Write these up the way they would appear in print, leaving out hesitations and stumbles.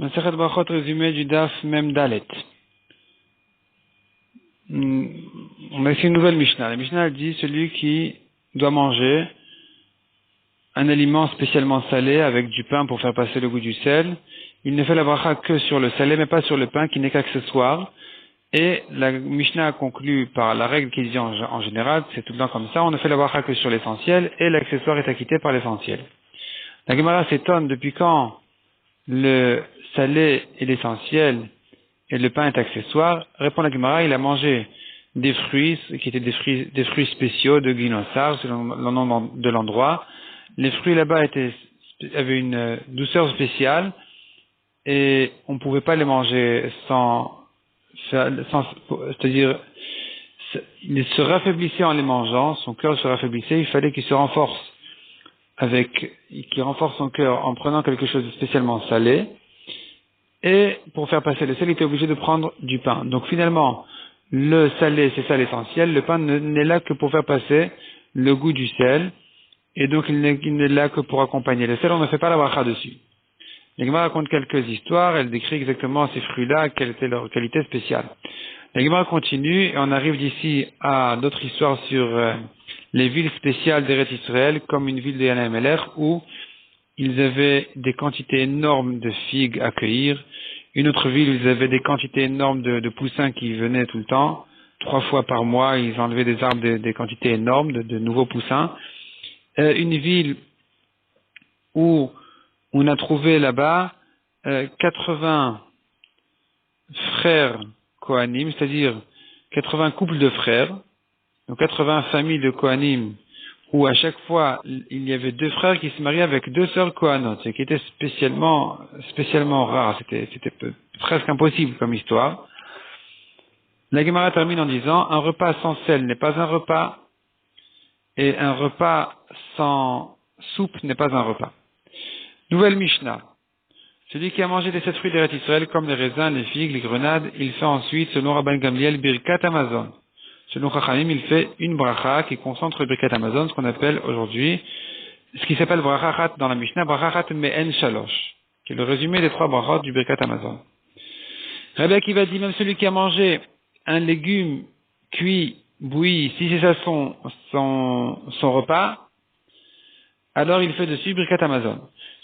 Masechet Brachot résumé du Daf Mem Dalet. On a ici une nouvelle Mishnah. La Mishnah dit celui qui doit manger un aliment spécialement salé avec du pain pour faire passer le goût du sel. Il ne fait la bracha que sur le salé, mais pas sur le pain qui n'est qu'accessoire. Et la Mishnah a conclu par la règle qui dit en général, c'est tout le temps comme ça, on ne fait la bracha que sur l'essentiel et l'accessoire est acquitté par l'essentiel. La Gemara s'étonne depuis quand le salé est l'essentiel et le pain est accessoire. Répond la Gemara, il a mangé des fruits qui étaient des fruits spéciaux de Guinossar, selon le nom de l'endroit. Les fruits là-bas avaient une douceur spéciale et on ne pouvait pas les manger c'est-à-dire, il se raffaiblissait en les mangeant, son cœur se raffaiblissait, il fallait qu'il se renforce qu'il renforce son cœur en prenant quelque chose de spécialement salé, et pour faire passer le sel, il était obligé de prendre du pain. Donc finalement, le salé, c'est ça l'essentiel, le pain n'est là que pour faire passer le goût du sel, et donc il n'est là que pour accompagner le sel, on ne fait pas la bracha dessus. La Gemara raconte quelques histoires, elle décrit exactement ces fruits-là, quelle était leur qualité spéciale. La Gemara continue, et on arrive d'ici à d'autres histoires sur les villes spéciales d'Eretz Israël, comme une ville de Yana Emeler, où ils avaient des quantités énormes de figues à cueillir. Une autre ville où ils avaient des quantités énormes de poussins qui venaient tout le temps. 3 fois par mois, ils enlevaient des arbres des quantités énormes de nouveaux poussins. Une ville où on a trouvé là-bas 80 frères Kohanim, c'est-à-dire 80 couples de frères, donc 80 familles de Kohanim, où à chaque fois il y avait 2 frères qui se mariaient avec 2 sœurs Kohanot, ce qui était spécialement rare, c'était presque impossible comme histoire. La Gemara termine en disant, un repas sans sel n'est pas un repas, et un repas sans soupe n'est pas un repas. Nouvelle Mishnah. Celui qui a mangé des 7 fruits d'Eretz Israël, comme les raisins, les figues, les grenades, il fait ensuite, selon Rabban Gamliel, Birkat Hamazon. Selon Chachamim, il fait une bracha qui concentre le Birkat Hamazon, ce qu'on appelle aujourd'hui, ce qui s'appelle brachat dans la Mishnah, brachat me'en shalosh, qui est le résumé des 3 brachot du Birkat Hamazon. Rabbi Akiva dit, même celui qui a mangé un légume cuit, bouilli, si c'est ça son repas, alors il fait dessus Birkat Hamazon.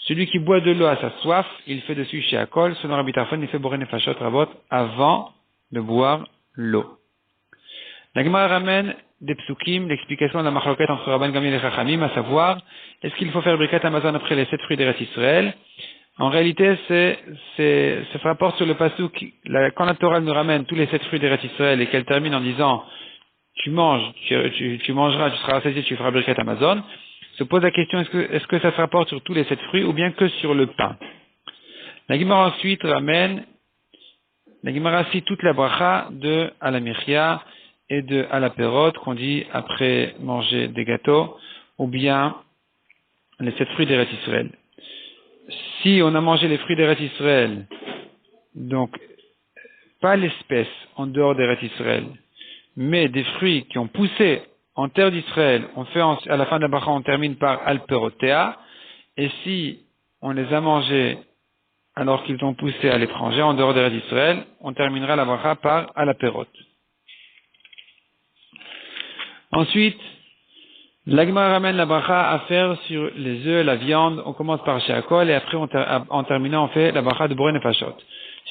Celui qui boit de l'eau à sa soif, il fait dessus chez Akol, selon Rabbi Tarfon, il fait Boré Nefashot Rabot avant de boire l'eau. La Gemara ramène des psukim, l'explication de la machloket entre Rabban Gamliel et Chachamim, à savoir, est-ce qu'il faut faire Birkat Hamazon après les 7 fruits d'Eretz Israël? En réalité, ça se rapporte sur le pasuk, quand la Torah nous ramène tous les 7 fruits d'Eretz Israël et qu'elle termine en disant, tu mangeras, tu seras rassasié, tu feras Birkat Hamazon, se pose la question, est-ce que ça se rapporte sur tous les 7 fruits ou bien que sur le pain? La Gemara ensuite cite toute la bracha de Alamichia et de Alapérot qu'on dit après manger des gâteaux ou bien les 7 fruits d'Eretz Israël. Si on a mangé les fruits d'Eretz Israël, donc pas l'espèce en dehors d'Eretz Israël, mais des fruits qui ont poussé en terre d'Israël, à la fin de la bracha, on termine par Alperotea, et si on les a mangés alors qu'ils ont poussé à l'étranger, en dehors d'Eretz Israël, on terminera la bracha par Alaperot. Ensuite, l'Agma ramène la bracha à faire sur les œufs, la viande, on commence par Sheakol, et après en terminant on fait la bracha de Boré Nefashot.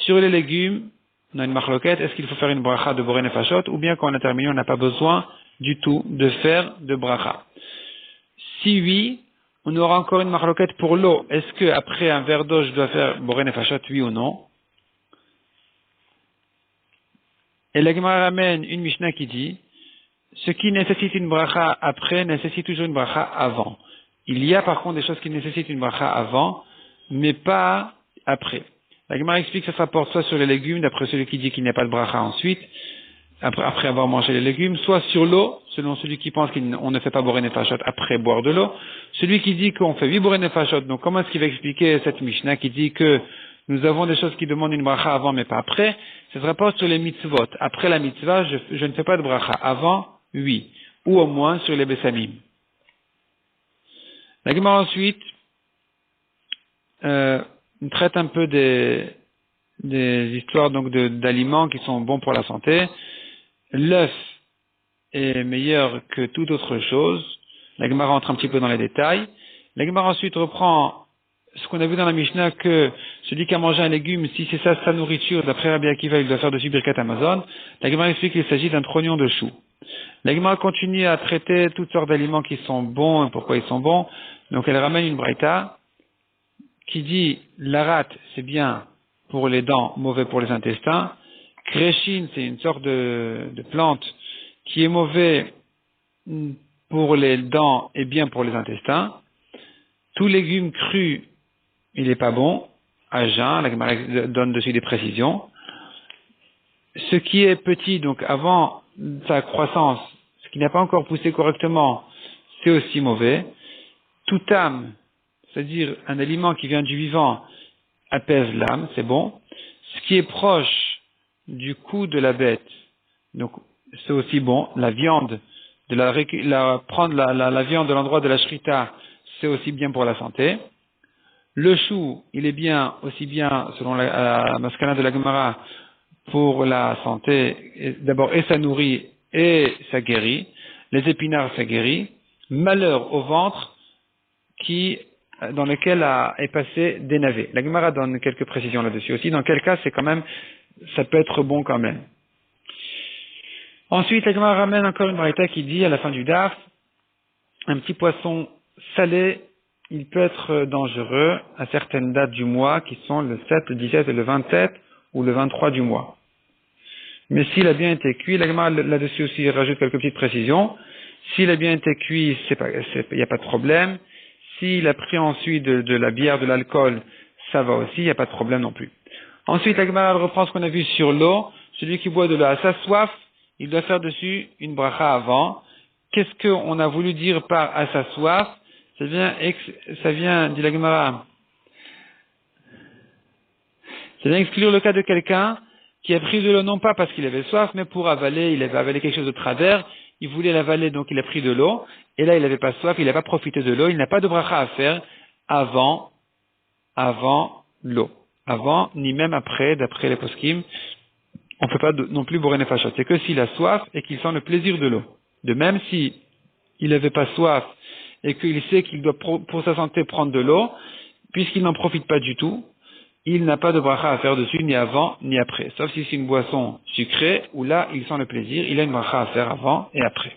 Sur les légumes, on a une machloket, est-ce qu'il faut faire une bracha de Boré Nefashot, ou bien quand on a terminé, on n'a pas besoin du tout de faire de bracha. Si oui, on aura encore une machloket pour l'eau. Est-ce que après un verre d'eau, je dois faire Boré Nefashot, oui ou non? Et la Gemara ramène une Mishnah qui dit, ce qui nécessite une bracha après nécessite toujours une bracha avant. Il y a par contre des choses qui nécessitent une bracha avant, mais pas après. La Gemara explique que ça se rapporte soit sur les légumes, d'après celui qui dit qu'il n'y a pas de bracha ensuite, après avoir mangé les légumes, soit sur l'eau, selon celui qui pense qu'on ne fait pas Boré Nefashot après boire de l'eau, celui qui dit qu'on fait 8 Boré Nefashot. Donc comment est-ce qu'il va expliquer cette Mishnah qui dit que nous avons des choses qui demandent une bracha avant mais pas après? Ça se rapporte sur les mitzvot. Après la mitzvah, je ne fais pas de bracha. Avant, oui. Ou au moins sur les bessamim. La Gemara ensuite il traite un peu des histoires donc d'aliments qui sont bons pour la santé. L'œuf est meilleur que toute autre chose. La Gemara rentre un petit peu dans les détails. La Gemara ensuite reprend ce qu'on a vu dans la Mishnah, que celui qui a mangé un légume, si c'est ça sa nourriture, d'après Rabbi Akiva, il doit faire dessus Birkat Amazon. La Gemara explique qu'il s'agit d'un trognon de chou. La Gemara continue à traiter toutes sortes d'aliments qui sont bons et pourquoi ils sont bons. Donc elle ramène une braïta qui dit l'arat c'est bien pour les dents, mauvais pour les intestins. Créchine, c'est une sorte de plante qui est mauvais pour les dents et bien pour les intestins. Tout légume cru, il n'est pas bon, à jeun, la Gemara donne dessus des précisions. Ce qui est petit, donc avant sa croissance, ce qui n'a pas encore poussé correctement, c'est aussi mauvais. Tout âme, c'est-à-dire un aliment qui vient du vivant, apaise l'âme, c'est bon. Ce qui est proche du cou de la bête, donc c'est aussi bon. La viande, prendre la viande de l'endroit de la shrita, c'est aussi bien pour la santé. Le chou, il est bien, aussi bien, selon la maskana de la Gemara, pour la santé. D'abord, et ça nourrit, et ça guérit. Les épinards, ça guérit. Malheur au ventre, dans lequel est passé des navets. La Gemara donne quelques précisions là-dessus aussi. Dans quel cas, ça peut être bon quand même. Ensuite, la Gemara ramène encore une braïta qui dit, à la fin du daf, un petit poisson salé, il peut être dangereux à certaines dates du mois, qui sont le 7, le 17 et le 27, ou le 23 du mois. Mais s'il a bien été cuit, la Gemara là-dessus aussi rajoute quelques petites précisions. S'il a bien été cuit, il n'y a pas de problème. S'il a pris ensuite de la bière, de l'alcool, ça va aussi, il n'y a pas de problème non plus. Ensuite, la Gemara reprend ce qu'on a vu sur l'eau. Celui qui boit de l'eau à sa soif, il doit faire dessus une bracha avant. Qu'est-ce qu'on a voulu dire par à sa soif? Ça vient, dit la Gemara, ça vient exclure le cas de quelqu'un qui a pris de l'eau non pas parce qu'il avait soif, mais pour avaler, il avait avalé quelque chose de travers, il voulait l'avaler, donc il a pris de l'eau, et là il n'avait pas soif, il n'a pas profité de l'eau, il n'a pas de bracha à faire avant l'eau. Avant, ni même après, d'après les poskim, on ne peut pas non plus bourrer nefashot. C'est que s'il a soif et qu'il sent le plaisir de l'eau. De même si il n'avait pas soif et qu'il sait qu'il doit pour sa santé prendre de l'eau, puisqu'il n'en profite pas du tout, il n'a pas de bracha à faire dessus ni avant ni après. Sauf si c'est une boisson sucrée où là il sent le plaisir, il a une bracha à faire avant et après.